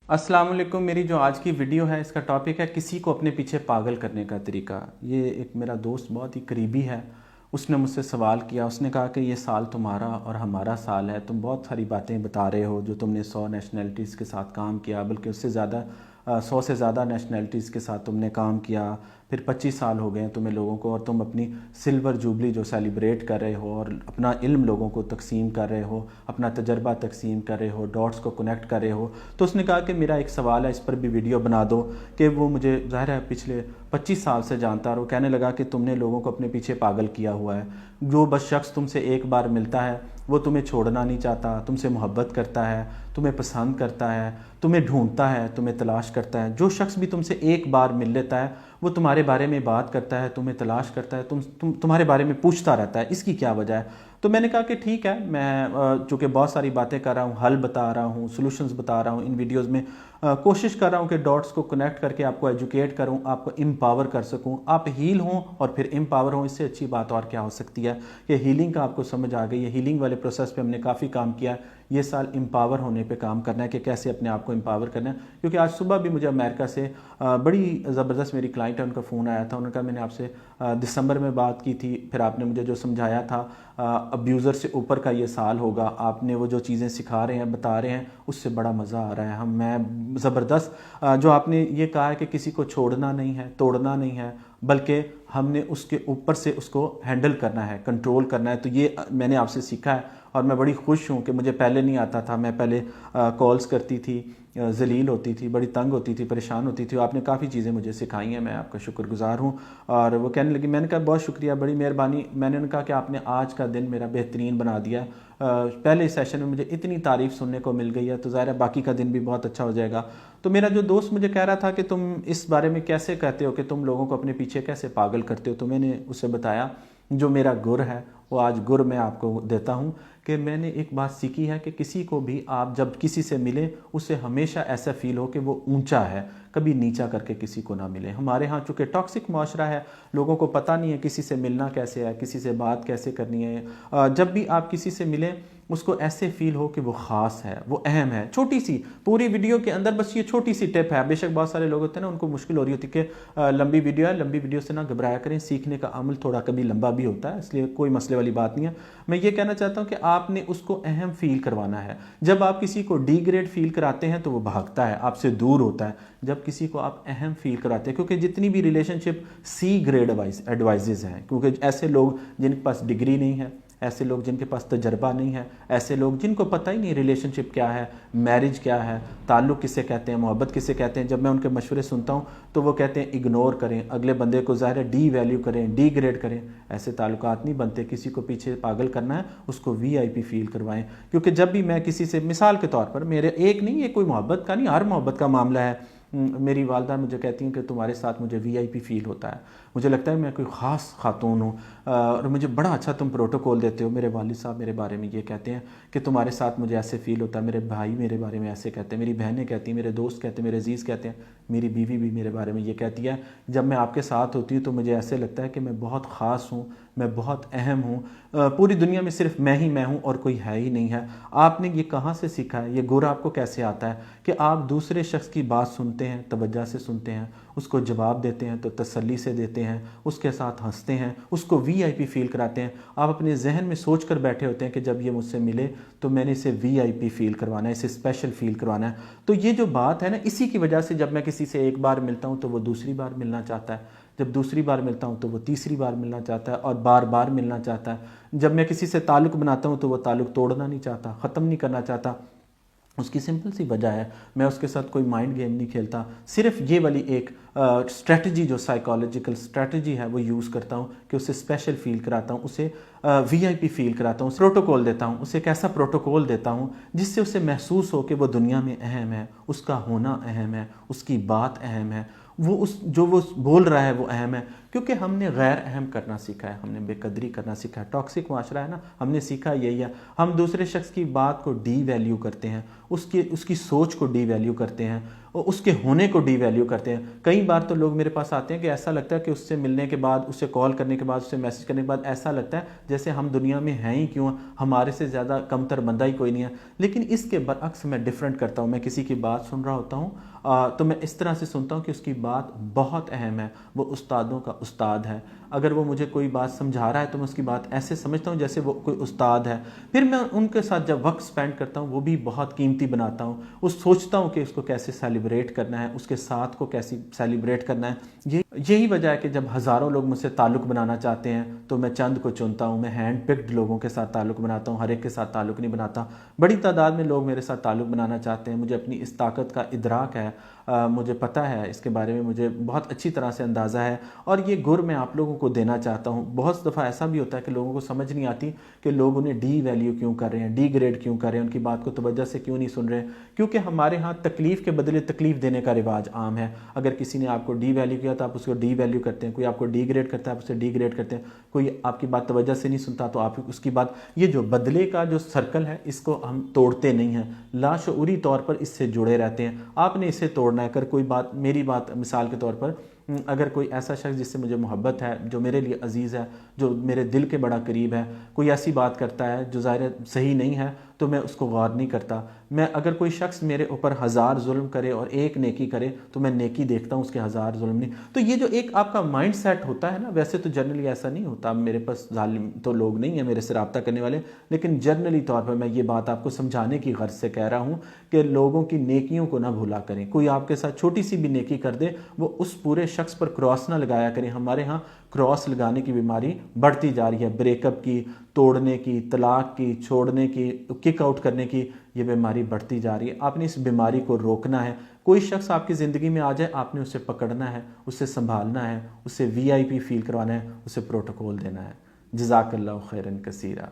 अस्सलाम वालेकुम। मेरी जो आज की वीडियो है इसका टॉपिक है किसी को अपने पीछे पागल करने का तरीका। ये एक मेरा दोस्त बहुत ही करीबी है, उसने मुझसे सवाल किया। उसने कहा कि ये साल तुम्हारा और हमारा साल है, तुम बहुत सारी बातें बता रहे हो जो तुमने 100 नेशनलिटीज़ के साथ काम किया, बल्कि उससे ज़्यादा 100 से ज़्यादा नेशनलिटीज़ के साथ तुमने काम किया। फिर 25 साल हो गए हैं तुम्हें लोगों को, और तुम अपनी सिल्वर जुबली जो सेलिब्रेट कर रहे हो और अपना इल्म लोगों को तकसीम कर रहे हो, अपना तजर्बा तकसीम कर रहे हो, डॉट्स को कनेक्ट कर रहे हो। तो उसने कहा कि मेरा एक सवाल है, इस पर भी वीडियो बना दो। कि वो मुझे ज़ाहिर है पिछले 25 साल से जानता, और वो कहने लगा कि तुमने लोगों को अपने पीछे पागल किया हुआ है। जो बस शख्स तुमसे एक बार मिलता है वो तुम्हें छोड़ना नहीं चाहता, तुमसे मोहब्बत करता है, तुम्हें पसंद करता है, तुम्हें ढूंढता है, तुम्हें तलाश करता है। जो शख्स भी तुमसे एक बार मिल लेता है वो तुम्हारे बारे में बात करता है, तुम्हें तलाश करता है, तुम्हारे बारे में पूछता रहता है, इसकी क्या वजह है। तो मैंने कहा कि ठीक है, मैं चूँकि बहुत सारी बातें कर रहा हूँ, हल बता रहा हूँ, सॉल्यूशंस बता रहा हूँ इन वीडियोज़ में, कोशिश कर रहा हूँ कि डॉट्स को कनेक्ट करके आपको एजुकेट करूँ, आपको एम्पावर कर सकूँ, आप हील हों और फिर एम्पावर हों। इससे अच्छी बात और क्या हो सकती है कि हीलिंग का आपको समझ आ गई है। हीलिंग वाले प्रोसेस पे हमने काफ़ी काम किया है। ये साल एम्पावर होने पे काम करना है कि कैसे अपने आप को एम्पावर करना है। क्योंकि आज सुबह भी मुझे अमेरिका से बड़ी ज़बरदस्त मेरी क्लाइंट है, उनका फ़ोन आया था। उन्होंने कहा मैंने आपसे दिसंबर में बात की थी, फिर आपने मुझे जो समझाया था अब्यूज़र से ऊपर का ये साल होगा, आपने वो जो चीज़ें सिखा रहे हैं, बता रहे हैं, उससे बड़ा मज़ा आ रहा है। मैं ज़बरदस्त जो आपने ये कहा है कि किसी को छोड़ना नहीं है, तोड़ना नहीं है, बल्कि हमने उसके ऊपर से उसको हैंडल करना है, कंट्रोल करना है। तो ये मैंने आपसे सीखा है और मैं बड़ी खुश हूँ कि मुझे पहले नहीं आता था। मैं पहले कॉल्स करती थी, जलील होती थी, बड़ी तंग होती थी, परेशान होती थी। आपने काफ़ी चीज़ें मुझे सिखाई हैं, मैं आपका शुक्रगुजार हूँ। और वो कहने लगी, मैंने कहा बहुत शुक्रिया, बड़ी मेहरबानी। मैंने उन्हें कहा कि आपने आज का दिन मेरा बेहतरीन बना दिया है। पहले सेशन में मुझे इतनी तारीफ़ सुनने को मिल गई है, तो ज़ाहिर है बाकी का दिन भी बहुत अच्छा हो जाएगा। तो मेरा जो दोस्त मुझे कह रहा था कि तुम इस बारे में कैसे कहते हो कि तुम लोगों को अपने पीछे कैसे पागल करते हो, तो मैंने उसे बताया जो मेरा गुर है वो आज गुर मैं आपको देता हूँ कि मैंने एक बात सीखी है कि किसी को भी आप जब किसी से मिले उससे हमेशा ऐसा फील हो कि वो ऊंचा है, कभी नीचा करके किसी को ना मिले। हमारे यहाँ चूँकि टॉक्सिक माशरा है, लोगों को पता नहीं है किसी से मिलना कैसे है, किसी से बात कैसे करनी है। जब भी आप किसी से मिलें उसको ऐसे फील हो कि वो ख़ास है, वो अहम है। छोटी सी पूरी वीडियो के अंदर बस ये छोटी सी टिप है। बेशक बहुत सारे लोग होते हैं ना, उनको मुश्किल हो रही होती है कि लंबी वीडियो है, लंबी वीडियो से ना घबराया करें, सीखने का अमल थोड़ा कभी लंबा भी होता है, इसलिए कोई मसले वाली बात नहीं है। मैं ये कहना चाहता हूँ कि आपने उसको अहम फील करवाना है। जब आप किसी को डी ग्रेड फील कराते हैं तो वो भागता है, आपसे दूर होता है। जब किसी को आप अहम फील कराते हैं, क्योंकि जितनी भी रिलेशनशिप सी ग्रेड एडवाइजेज हैं, क्योंकि ऐसे लोग जिनके पास डिग्री नहीं है, ऐसे लोग जिनके पास तजर्बा नहीं है, ऐसे लोग जिनको पता ही नहीं रिलेशनशिप क्या है, मैरिज क्या है, ताल्लुक़ किसे कहते हैं, मोहब्बत किसे कहते हैं, जब मैं उनके मशवरे सुनता हूँ तो वो कहते हैं इग्नोर करें, अगले बंदे को ज़ाहिर है डी वैल्यू करें, डी ग्रेड करें। ऐसे ताल्लुकात नहीं बनते। किसी को पीछे पागल करना है उसको वीआईपी फील करवाएं। क्योंकि जब भी मैं किसी से, मिसाल के तौर पर, मेरे एक नहीं, ये कोई मोहब्बत का नहीं, हर मोहब्बत का मामला है। मेरी वालदा मुझे कहती हैं कि तुम्हारे साथ मुझे वीआईपी फील होता है, मुझे लगता है मैं कोई ख़ास खातून हूँ, और मुझे बड़ा अच्छा तुम प्रोटोकॉल देते हो। मेरे वालिद साहब मेरे बारे में ये कहते हैं कि तुम्हारे साथ मुझे ऐसे फ़ील होता है, मेरे भाई मेरे बारे में ऐसे कहते हैं, मेरी बहनें कहती हैं, मेरे दोस्त कहते हैं, मेरे अजीज़ कहते हैं, मेरी बीवी भी मेरे बारे में ये कहती है। जब मैं आपके साथ होती हूँ तो मुझे ऐसे लगता है कि मैं बहुत ख़ास हूँ, मैं बहुत अहम हूँ, पूरी दुनिया में सिर्फ मैं ही मैं हूँ और कोई है ही नहीं है। आपने ये कहाँ से सीखा है? ये गुर आपको कैसे आता है कि आप दूसरे शख्स की बात सुनते हैं, तवज्जो से सुनते हैं, उसको जवाब देते हैं तो तसल्ली से देते हैं, उसके साथ हंसते हैं, उसको वीआईपी फील कराते हैं। आप अपने जहन में सोच कर बैठे होते हैं कि जब ये मुझसे मिले तो मैंने इसे वीआईपी फील करवाना है, इसे स्पेशल फील करवाना है। तो ये जो बात है ना, इसी की वजह से जब मैं किसी से एक बार मिलता हूँ तो वो दूसरी बार मिलना चाहता है, जब दूसरी बार मिलता हूँ तो वो तीसरी बार मिलना चाहता है और बार बार मिलना चाहता है। जब मैं किसी से ताल्लुक़ बनाता हूँ तो वो ताल्लुक़ तोड़ना नहीं चाहता, ख़त्म नहीं करना चाहता। उसकी सिंपल सी वजह है, मैं उसके साथ कोई माइंड गेम नहीं खेलता, सिर्फ ये वाली एक स्ट्रेटजी, जो साइकोलॉजिकल स्ट्रेटजी है वो यूज़ करता हूँ कि उसे स्पेशल फील कराता हूँ, उसे वीआईपी फील कराता हूँ, प्रोटोकॉल देता हूँ, उसे एक ऐसा प्रोटोकॉल देता हूँ जिससे उसे महसूस हो कि वो दुनिया में अहम है, उसका होना अहम है, उसकी बात अहम है, वो उस जो वो बोल रहा है वो अहम है। کیونکہ ہم نے غیر اہم کرنا سیکھا ہے، ہم نے بے قدری کرنا سیکھا ہے. ٹاکسک معاشرہ ہے نا، ہم نے سیکھا یہی ہے. ہم دوسرے شخص کی بات کو ڈی ویلیو کرتے ہیں، اس کی سوچ کو ڈی ویلیو کرتے ہیں اور اس کے ہونے کو ڈی ویلیو کرتے ہیں. کئی بار تو لوگ میرے پاس آتے ہیں کہ ایسا لگتا ہے کہ اس سے ملنے کے بعد، اس سے کال کرنے کے بعد، اس سے میسج کرنے کے بعد ایسا لگتا ہے جیسے ہم دنیا میں ہیں ہی کیوں، ہمارے سے زیادہ کمتر بندہ ہی کوئی نہیں ہے. لیکن اس کے برعکس میں ڈیفرنٹ کرتا ہوں. میں کسی کی بات سن رہا ہوتا ہوں تو میں اس طرح سے سنتا ہوں کہ اس کی بات بہت اہم ہے، وہ استادوں کا استاد ہے. اگر وہ مجھے کوئی بات سمجھا رہا ہے تو میں اس کی بات ایسے سمجھتا ہوں جیسے وہ کوئی استاد ہے. پھر میں ان کے ساتھ جب وقت سپینڈ کرتا ہوں وہ بھی بہت قیمتی بناتا ہوں. سوچتا ہوں کہ اس کو کیسے سیلیبریٹ کرنا ہے، اس کے ساتھ کو کیسے سیلیبریٹ کرنا ہے. یہی وجہ ہے کہ جب ہزاروں لوگ مجھ سے تعلق بنانا چاہتے ہیں تو میں چند کو چنتا ہوں. میں ہینڈ پکڈ لوگوں کے ساتھ تعلق بناتا ہوں، ہر ایک کے ساتھ تعلق نہیں بناتا. بڑی تعداد میں لوگ میرے ساتھ تعلق بنانا چاہتے ہیں. مجھے اپنی اس طاقت کا ادراک ہے، مجھے پتہ ہے اس کے بارے میں، مجھے بہت اچھی طرح سے اندازہ ہے اور یہ گر میں آپ لوگوں کو دینا چاہتا ہوں. بہت دفعہ ایسا بھی ہوتا ہے کہ لوگوں کو سمجھ نہیں آتی کہ لوگ انہیں ڈی ویلیو کیوں کر رہے ہیں، ڈی گریڈ کیوں کر رہے ہیں، ان کی بات کو توجہ سے کیوں نہیں سن رہے ہیں. کیونکہ ہمارے ہاں تکلیف کے بدلے تکلیف دینے کا رواج عام ہے. اگر کسی نے آپ کو ڈی ویلیو کیا تو آپ اس کو ڈی ویلیو کرتے ہیں. کوئی آپ کو ڈی گریڈ کرتا ہے آپ اسے ڈی گریڈ کرتے ہیں. کوئی آپ کی بات توجہ سے نہیں سنتا تو آپ اس کی بات، یہ جو بدلے کا جو سرکل ہے اس کو ہم توڑتے نہیں ہیں، لاشعوری طور پر اس سے جڑے رہتے ہیں. آپ نے اسے توڑنا ہے. اگر کوئی بات، میری بات مثال کے طور پر، اگر کوئی ایسا شخص جس سے مجھے محبت ہے، جو میرے لیے عزیز ہے، جو میرے دل کے بڑا قریب ہے، کوئی ایسی بات کرتا ہے جو ظاہر صحیح نہیں ہے تو میں اس کو غور نہیں کرتا. میں اگر کوئی شخص میرے اوپر 1000 ظلم کرے اور ایک نیکی کرے تو میں نیکی دیکھتا ہوں، اس کے 1000 ظلم نہیں. تو یہ جو ایک آپ کا مائنڈ سیٹ ہوتا ہے نا، ویسے تو جنرلی ایسا نہیں ہوتا. میرے پاس ظالم تو لوگ نہیں ہیں میرے سے رابطہ کرنے والے، لیکن جنرلی طور پر میں یہ بات آپ کو سمجھانے کی غرض سے کہہ رہا ہوں کہ لوگوں کی نیکیوں کو نہ بھولا کریں. کوئی آپ کے ساتھ چھوٹی سی بھی نیکی کر دے، وہ اس پورے شخص پر کراس نہ لگایا کریں. ہمارے ہاں کراس لگانے کی بیماری بڑھتی جا رہی ہے. بریک اپ کی، توڑنے کی، طلاق کی، چھوڑنے کی، کک آؤٹ کرنے کی، یہ بیماری بڑھتی جا رہی ہے. آپ نے اس بیماری کو روکنا ہے. کوئی شخص آپ کی زندگی میں آ جائے، آپ نے اسے پکڑنا ہے، اسے سنبھالنا ہے، اسے VIP فیل کروانا ہے، اسے پروٹوکول دینا ہے. جزاک اللہ خیرن کثیرہ.